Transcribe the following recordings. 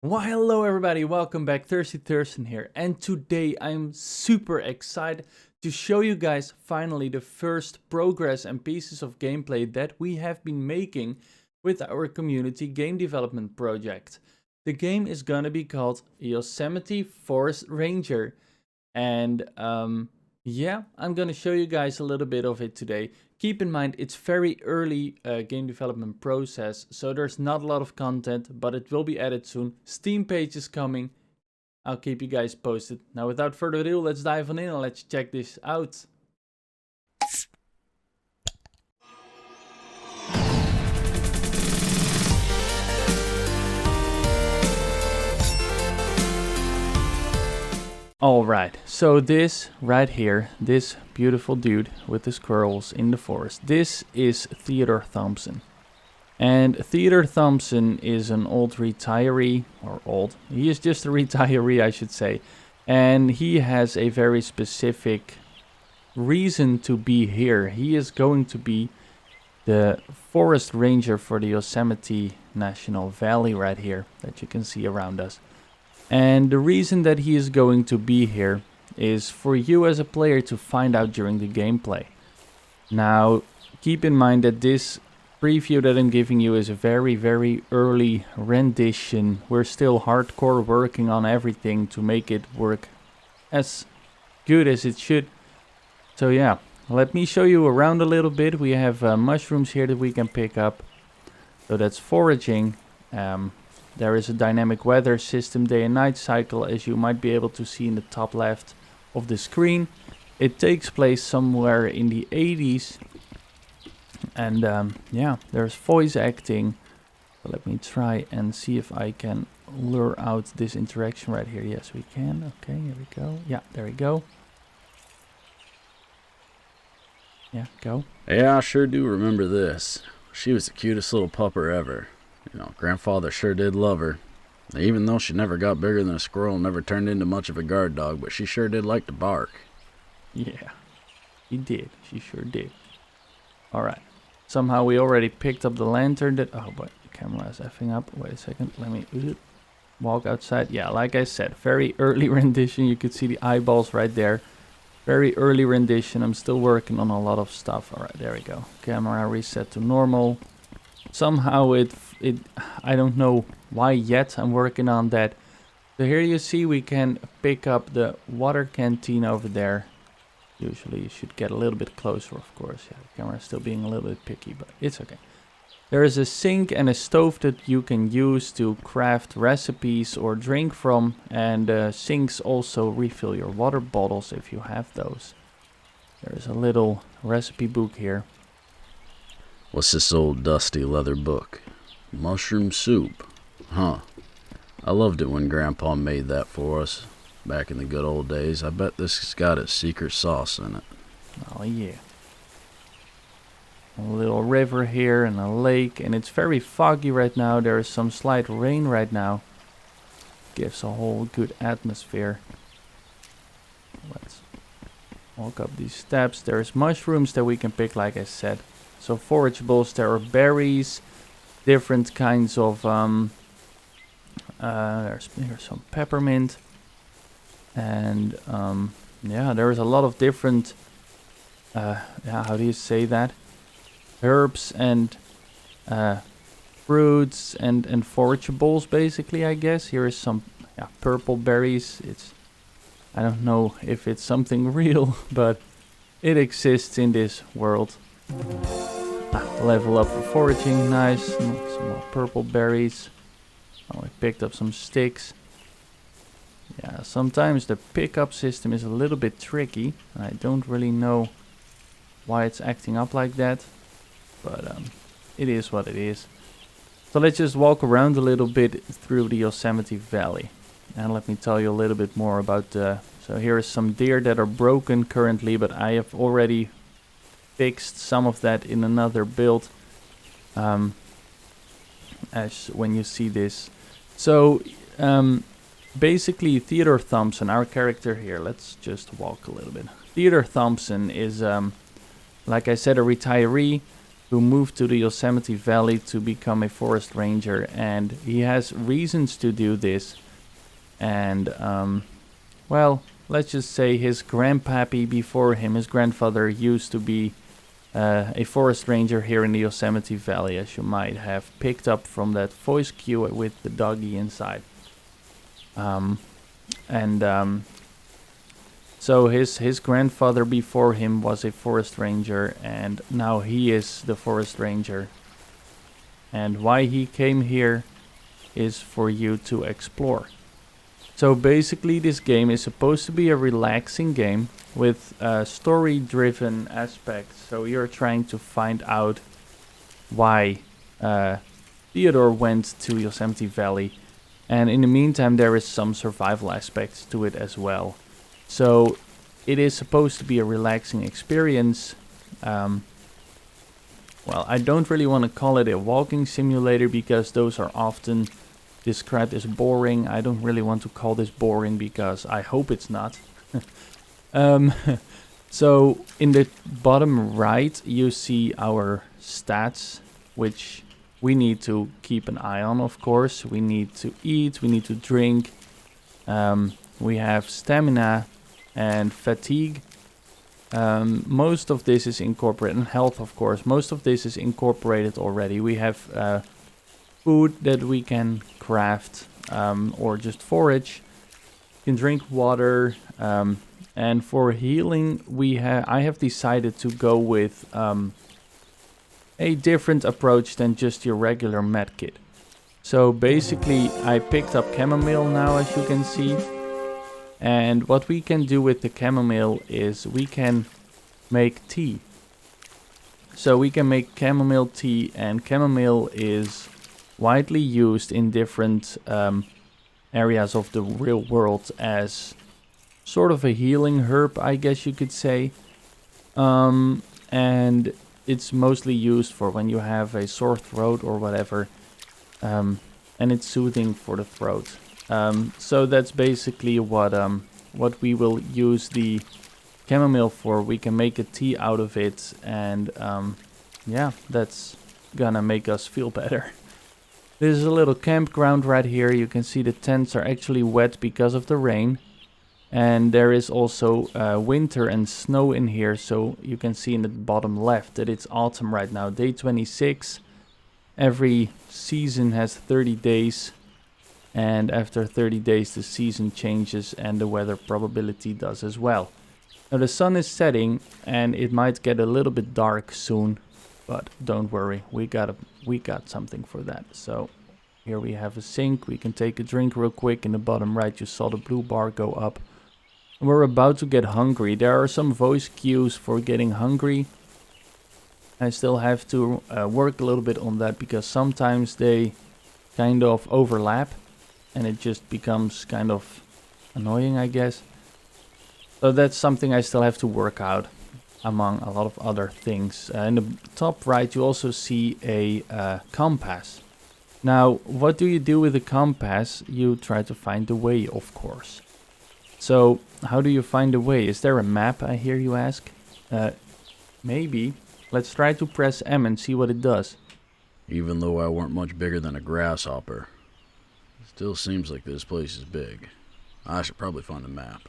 Well, hello everybody, welcome back, ThirstyThursten here, and today I'm super excited to show you guys finally the first progress and pieces of gameplay that we have been making with our community game development project. The game is gonna be called Yosemite Forest Ranger, and yeah, I'm gonna show you guys a little bit of it today. Keep in mind, it's very early game development process, so there's not a lot of content, but it will be added soon. Steam page is coming. I'll keep you guys posted. Now, without further ado, let's dive on in and let's check this out. Alright, so this right here, this beautiful dude with the squirrels in the forest, this is ThirstyThursten. And ThirstyThursten is an old retiree, or old, he is just a retiree I should say. And he has a very specific reason to be here. He is going to be the forest ranger for the Yosemite National Valley right here that you can see around us. And the reason that he is going to be here is for you as a player to find out during the gameplay. Now, keep in mind that this preview that I'm giving you is a very early rendition. We're still hardcore working on everything to make it work as good as it should. So yeah, let me show you around a little bit. We have mushrooms here that we can pick up. So that's foraging. There is a dynamic weather system, day and night cycle, as you might be able to see in the top left of the screen. It takes place somewhere in the 80s. And yeah, there's voice acting. So let me try and see if I can lure out this interaction right here. Yes, we can. Okay, here we go. Yeah, there we go. Yeah, go. Yeah, I sure do remember this. She was the cutest little pupper ever. You know, grandfather sure did love her. Even though she never got bigger than a squirrel and never turned into much of a guard dog, but she sure did like to bark. Yeah, she did. She sure did. Alright. Somehow we already picked up the lantern that... Oh, but the camera is effing up. Wait a second. Let me walk outside. Yeah, like I said, very early rendition. You could see the eyeballs right there. Very early rendition. I'm still working on a lot of stuff. Alright, there we go. Camera reset to normal. Somehow I don't know why yet, I'm working on that. So here you see we can pick up the water canteen over there. Usually you should get a little bit closer, of course. Yeah, the camera is still being a little bit picky, but it's okay. There is a sink and a stove that you can use to craft recipes or drink from. And sinks also refill your water bottles if you have those. There's a little recipe book here. What's this old dusty leather book? Mushroom soup. Huh. I loved it when Grandpa made that for us. Back in the good old days. I bet this has got its secret sauce in it. Oh yeah. A little river here and a lake. And it's very foggy right now. There is some slight rain right now. Gives a whole good atmosphere. Let's walk up these steps. There's mushrooms that we can pick, like I said. So forageables, there are berries, different kinds of, there's some peppermint, and yeah, there's a lot of different, yeah, how do you say that? Herbs and fruits and forageables, basically, I guess. Here is some purple berries. I don't know if it's something real, but it exists in this world. Level up for foraging, nice. Some more purple berries. Oh, I picked up some sticks. Yeah, sometimes the pickup system is a little bit tricky. I don't really know why it's acting up like that. But it is what it is. So let's just walk around a little bit through the Yosemite Valley. And let me tell you a little bit more about the... So here are some deer that are broken currently, but I have already fixed some of that in another build, as when you see this. So basically ThirstyThursten, our character here, let's just walk a little bit. ThirstyThursten is like I said, a retiree. who moved to the Yosemite Valley to become a forest ranger, and he has reasons to do this. And well, let's just say his grandpappy before him, his grandfather, used to be a forest ranger here in the Yosemite Valley, as you might have picked up from that voice cue with the doggy inside. So his grandfather before him was a forest ranger, and now he is the forest ranger. And why he came here is for you to explore. So basically this game is supposed to be a relaxing game with story-driven aspects. So you're trying to find out why Theodore went to Yosemite Valley. And in the meantime there is some survival aspects to it as well. So it is supposed to be a relaxing experience. Well, I don't really want to call it a walking simulator because those are often described as boring. I don't really want to call this boring because I hope it's not. So in the bottom right you see our stats, which we need to keep an eye on, of course. We need to eat, we need to drink. We have stamina and fatigue. Most of this is incorporated, and health, of course. Most of this is incorporated already. We have food that we can craft or just forage. You can drink water, and for healing, I have decided to go with a different approach than just your regular medkit. So basically, I picked up chamomile now, as you can see. And what we can do with the chamomile is we can make tea. So we can make chamomile tea, and chamomile is widely used in different areas of the real world as sort of a healing herb, I guess you could say. And it's mostly used for when you have a sore throat or whatever. And it's soothing for the throat. So that's basically what we will use the chamomile for. We can make a tea out of it, and yeah, that's gonna make us feel better. This is a little campground right here. You can see the tents are actually wet because of the rain, and there is also winter and snow in here. So you can see in the bottom left that it's autumn right now, day 26. Every season has 30 days. And after 30 days the season changes and the weather probability does as well. Now the sun is setting and it might get a little bit dark soon, but don't worry, we got something for that. So here we have a sink, we can take a drink real quick. In the bottom right you saw the blue bar go up. We're about to get hungry. There are some voice cues for getting hungry. I still have to work a little bit on that because sometimes they kind of overlap. And it just becomes kind of annoying, I guess. So that's something I still have to work out, among a lot of other things. In the top right, you also see a compass. Now, what do you do with the compass? You try to find the way, of course. So, how do you find the way? Is there a map, I hear you ask? Maybe. Let's try to press M and see what it does. Even though I weren't much bigger than a grasshopper, still seems like this place is big. I should probably find a map.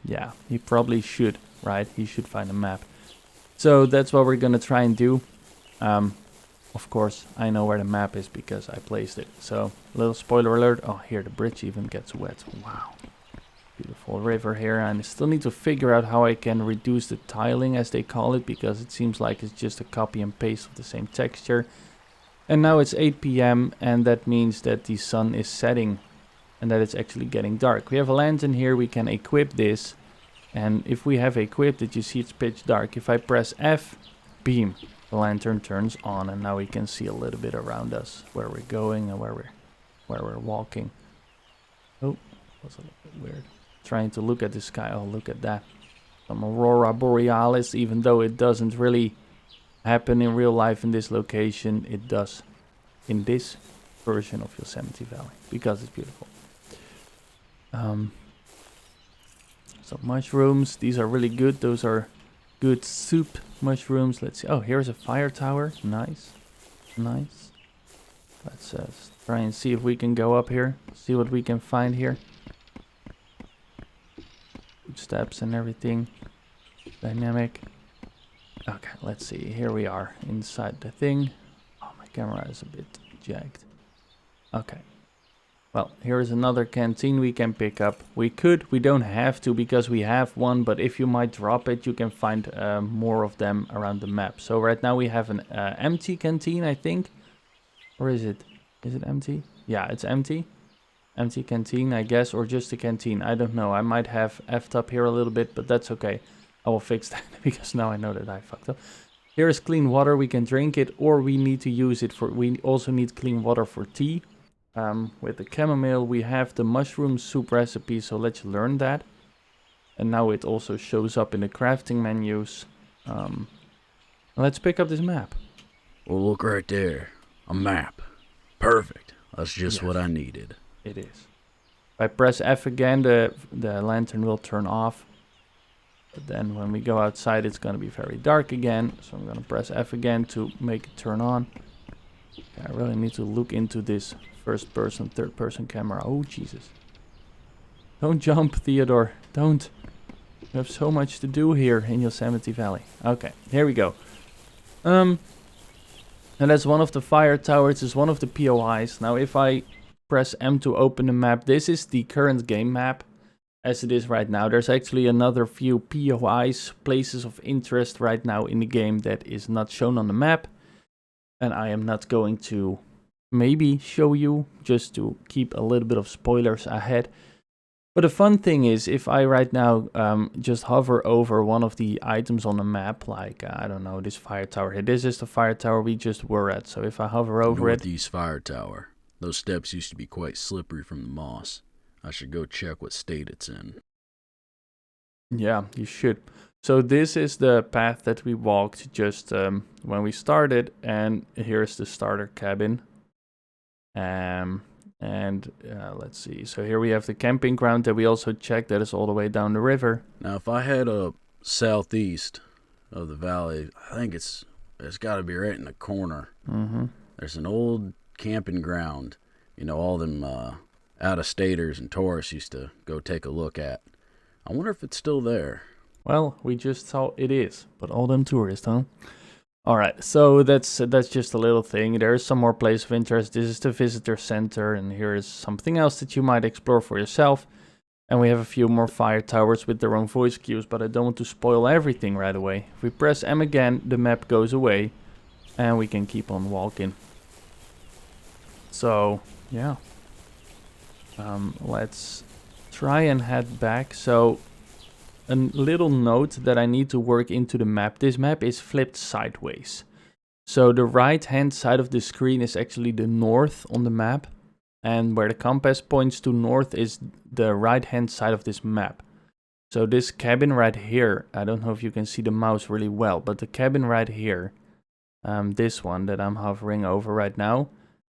Yeah, he probably should, right? He should find a map. So that's what we're gonna try and do. Of course, I know where the map is because I placed it. So, little spoiler alert. Oh, here the bridge even gets wet. Wow. Beautiful river here. And I still need to figure out how I can reduce the tiling, as they call it, because it seems like it's just a copy and paste of the same texture. And now it's 8 p.m. and that means that the sun is setting and that it's actually getting dark. We have a lantern here, we can equip this. And if we have equipped it, you see it's pitch dark. If I press F, beam, the lantern turns on and now we can see a little bit around us, where we're going and where we're walking. Oh, that's a little bit weird. Trying to look at the sky. Oh, look at that. Some aurora borealis, even though it doesn't really happen in real life in this location, it does in this version of Yosemite Valley because it's beautiful. Some mushrooms, these are really good. Those are good soup mushrooms. Let's see. Oh, here's a fire tower. Nice. Nice. Let's try and see if we can go up here. See what we can find here. Footsteps and everything. Dynamic. Okay, let's see. Here we are inside the thing. Oh, my camera is a bit jagged. Okay. Well, here's another canteen we can pick up. We don't have to because we have one, but if you might drop it, you can find more of them around the map. So right now we have an empty canteen, I think. Or is it? Is it empty? Yeah, it's empty. Empty canteen, I guess, or just a canteen. I don't know. I might have effed up here a little bit, but that's okay. I will fix that because now I know that I fucked up. Here is clean water. We can drink it, or we need to use it for... We also need clean water for tea. With the chamomile, we have the mushroom soup recipe, so let's learn that. And now it also shows up in the crafting menus. Let's pick up this map. Well, look right there. A map. Perfect. That's just what I needed. It is. If I press F again, the lantern will turn off. But then when we go outside, it's going to be very dark again. So I'm going to press F again to make it turn on. I really need to look into this first person, third person camera. Oh, Jesus. Don't jump, Theodore. Don't. You have so much to do here in Yosemite Valley. Okay, here we go. And that's one of the fire towers. It's one of the POIs. Now, if I press M to open the map, this is the current game map as it is right now. There's actually another few POIs, places of interest right now in the game that is not shown on the map. And I am not going to maybe show you just to keep a little bit of spoilers ahead. But the fun thing is, if I right now just hover over one of the items on the map, like, I don't know, this fire tower here. This is the fire tower we just were at. So if I hover over it... Northeast fire tower. Those steps used to be quite slippery from the moss. I should go check what state it's in. Yeah, you should. So this is the path that we walked just when we started. And here's the starter cabin. Let's see. So here we have the camping ground that we also checked. That is all the way down the river. Now, if I head up southeast of the valley, I think it's got to be right in the corner. Mm-hmm. There's an old camping ground. You know, all them out-of-staters and tourists used to go take a look at. I wonder if it's still there. Well, we just saw it is. But all them tourists, huh? Alright, so that's just a little thing. There's some more place of interest. This is the visitor center, and here is something else that you might explore for yourself. And we have a few more fire towers with their own voice cues, but I don't want to spoil everything right away. If we press M again, the map goes away, and we can keep on walking. So, yeah. Let's try and head back. So... a little note that I need to work into the map. This map is flipped sideways. So the right hand side of the screen is actually the north on the map. And where the compass points to north is the right hand side of this map. So this cabin right here, I don't know if you can see the mouse really well, but the cabin right here, this one that I'm hovering over right now,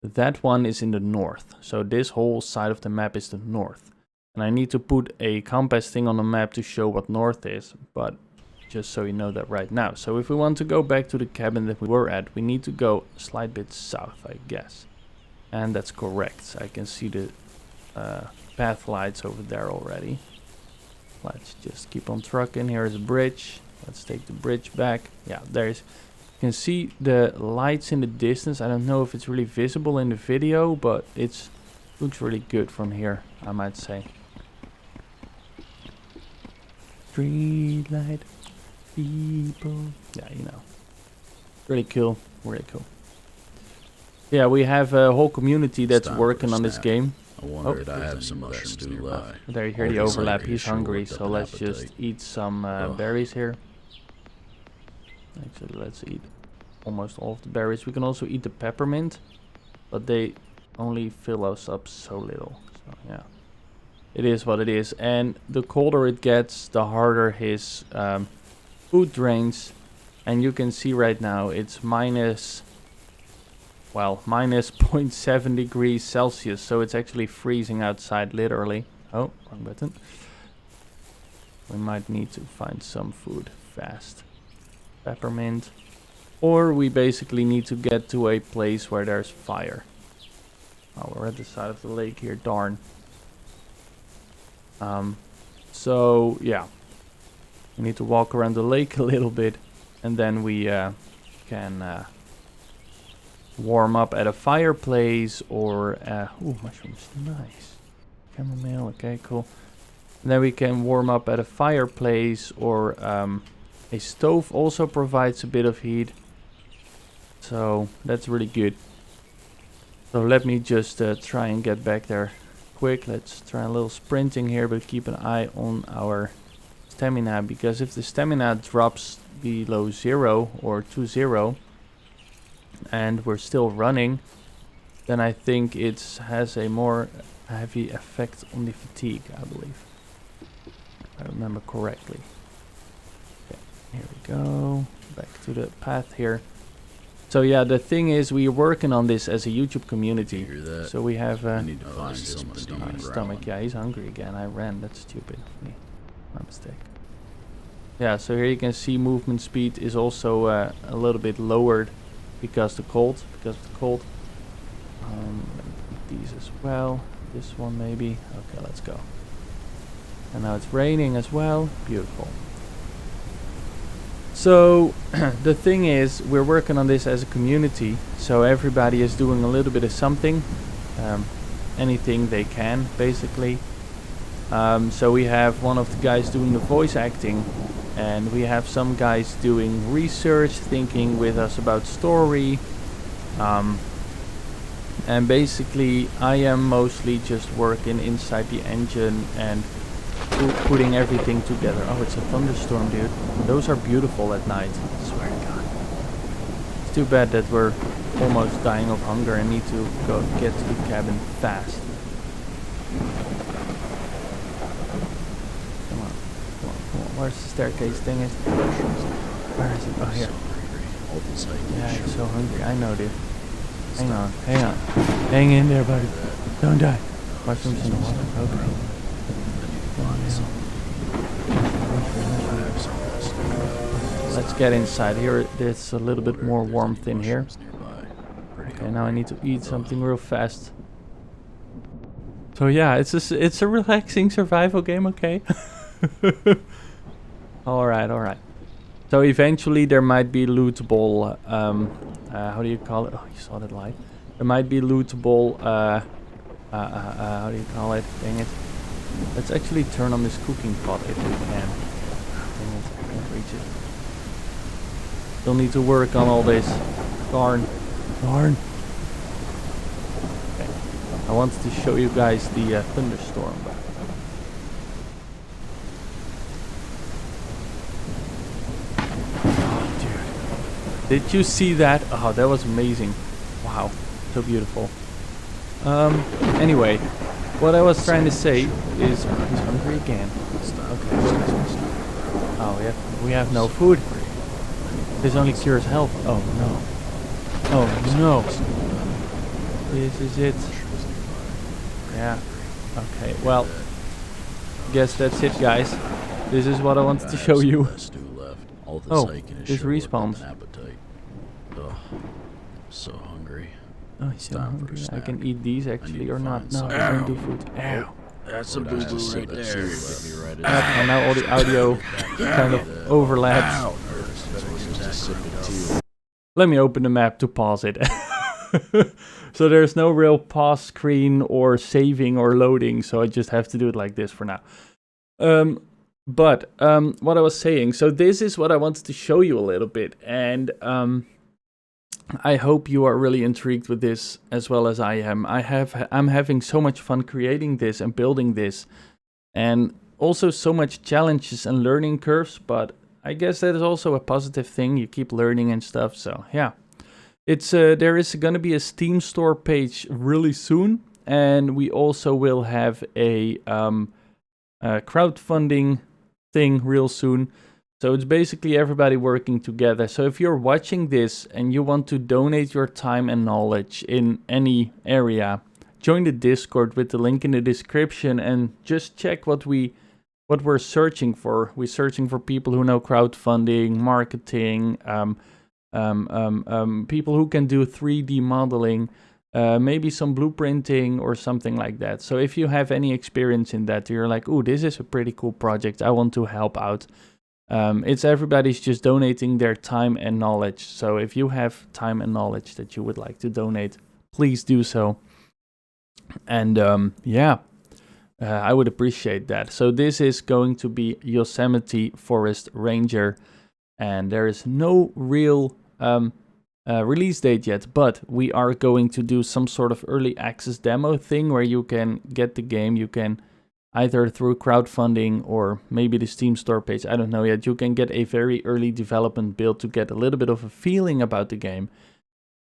that one is in the north. So this whole side of the map is the north. And I need to put a compass thing on the map to show what north is, but just so you know that right now. So if we want to go back to the cabin that we were at, we need to go a slight bit south, I guess. And that's correct. I can see the path lights over there already. Let's just keep on trucking. Here's a bridge. Let's take the bridge back. Yeah, there's... You can see the lights in the distance. I don't know if it's really visible in the video, but it looks really good from here, I might say. Street light people. Yeah, you know. Really cool. Really cool. Yeah, we have a whole community that's working on this game. I wonder if I have some mushrooms nearby. There you hear the overlap. He's hungry, so let's just eat some berries here. Actually, let's eat almost all of the berries. We can also eat the peppermint, but they only fill us up so little. So, yeah. It is what it is, and the colder it gets, the harder his food drains. And you can see right now it's minus 0.7 degrees Celsius, so it's actually freezing outside, literally. Oh, wrong button. We might need to find some food fast. peppermint. Or we basically need to get to a place where there's fire. Oh, we're at the side of the lake here, darn. So, yeah. We need to walk around the lake a little bit. And then we can warm up at a fireplace or... ooh, mushrooms, nice. Chamomile, okay, cool. And then we can warm up at a fireplace or a stove also provides a bit of heat. So that's really good. So let me just try and get back there quick. Let's try a little sprinting here, but keep an eye on our stamina, because if the stamina drops below 0 or to 0 and we're still running, then I think it has a more heavy effect on the fatigue, I believe. If I remember correctly. Okay, here we go. Back to the path here. So yeah, the thing is, we're working on this as a YouTube community. Hear that? So we have I need to find some stomach. Yeah, he's hungry again. I ran. That's stupid of me. My mistake. Yeah, so here you can see movement speed is also a little bit lowered because of the cold. Let me put these as well. This one maybe. Okay, let's go. And now it's raining as well. Beautiful. So the thing is, we're working on this as a community, so everybody is doing a little bit of something, anything they can basically. So we have one of the guys doing the voice acting, and we have some guys doing research, thinking with us about story, and basically I am mostly just working inside the engine and putting everything together. Oh, it's a thunderstorm, dude. Those are beautiful at night, I swear to God. It's too bad that we're almost dying of hunger and need to go get to the cabin fast. Come on. Where's the staircase thing? Where is it? Oh, here. Yeah, I'm so hungry. I know, dude. Hang on. Hang in there, buddy. Don't die. Mushrooms in the water. Okay. Let's get inside here. There's a little bit more warmth in here. Okay, now I need to eat something real fast. So yeah, it's a relaxing survival game, okay? Alright. So eventually there might be lootable, how do you call it? Oh, you saw that light. There might be lootable, how do you call it? Dang it. Let's actually turn on this cooking pot if we can. Dang it, I can't reach it. Still need to work on all this. Darn. Okay. I wanted to show you guys the thunderstorm. Oh, dude. Did you see that? Oh, that was amazing. Wow. So beautiful. Anyway. What I was trying to say is... Oh, he's hungry again. Okay. Oh, we have no food. This only cures health. Oh, no. Oh, no. This is it. Yeah. Okay, well. Guess that's it, guys. This is what I wanted to show you. Oh, this respawns. So hungry. Oh, he's so hungry. I can eat these actually or not. No, I don't do food. Ow. That's a boo-boo right there. And now all the audio kind of overlaps. Let me open the map to pause it. So there's no real pause screen or saving or loading, so I just have to do it like this for now. But what I was saying, so this is what I wanted to show you a little bit, and I hope you are really intrigued with this as well as I am. I'm having so much fun creating this and building this, and also so much challenges and learning curves, but I guess that is also a positive thing. You keep learning and stuff, so yeah. It's there is going to be a Steam store page really soon, and we also will have a crowdfunding thing real soon. So it's basically everybody working together. So if you're watching this and you want to donate your time and knowledge in any area, join the Discord with the link in the description and just check what we what we're searching for. We're searching for people who know crowdfunding, marketing, people who can do 3D modeling, maybe some blueprinting or something like that. So if you have any experience in that, you're like, "Ooh, this is a pretty cool project. I want to help out." It's everybody's just donating their time and knowledge. So if you have time and knowledge that you would like to donate, please do so. And I would appreciate that. So this is going to be Yosemite Forest Ranger, and there is no real release date yet, but we are going to do some sort of early access demo thing where you can get the game. You can either through crowdfunding or maybe the Steam store page, I don't know yet, you can get a very early development build to get a little bit of a feeling about the game.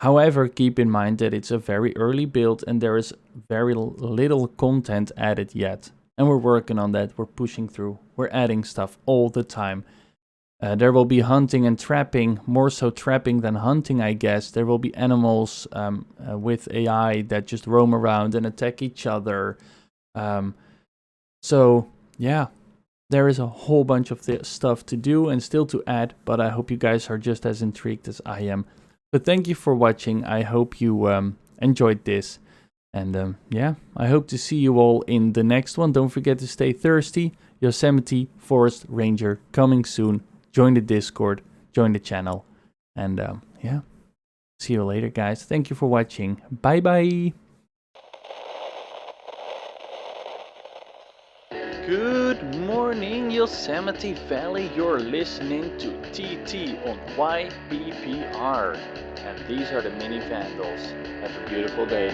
However, keep in mind that it's a very early build and there is very little content added yet. And we're working on that, we're pushing through, we're adding stuff all the time. There will be hunting and trapping, more so trapping than hunting, I guess. There will be animals with AI that just roam around and attack each other. So, yeah, there is a whole bunch of stuff to do and still to add, but I hope you guys are just as intrigued as I am. But thank you for watching. I hope you enjoyed this. And yeah, I hope to see you all in the next one. Don't forget to stay thirsty. Yosemite Forest Ranger coming soon. Join the Discord, join the channel. And yeah, see you later, guys. Thank you for watching. Bye-bye. Good morning, Yosemite Valley. You're listening to TT on YBPR. And these are the Mini Vandals. Have a beautiful day.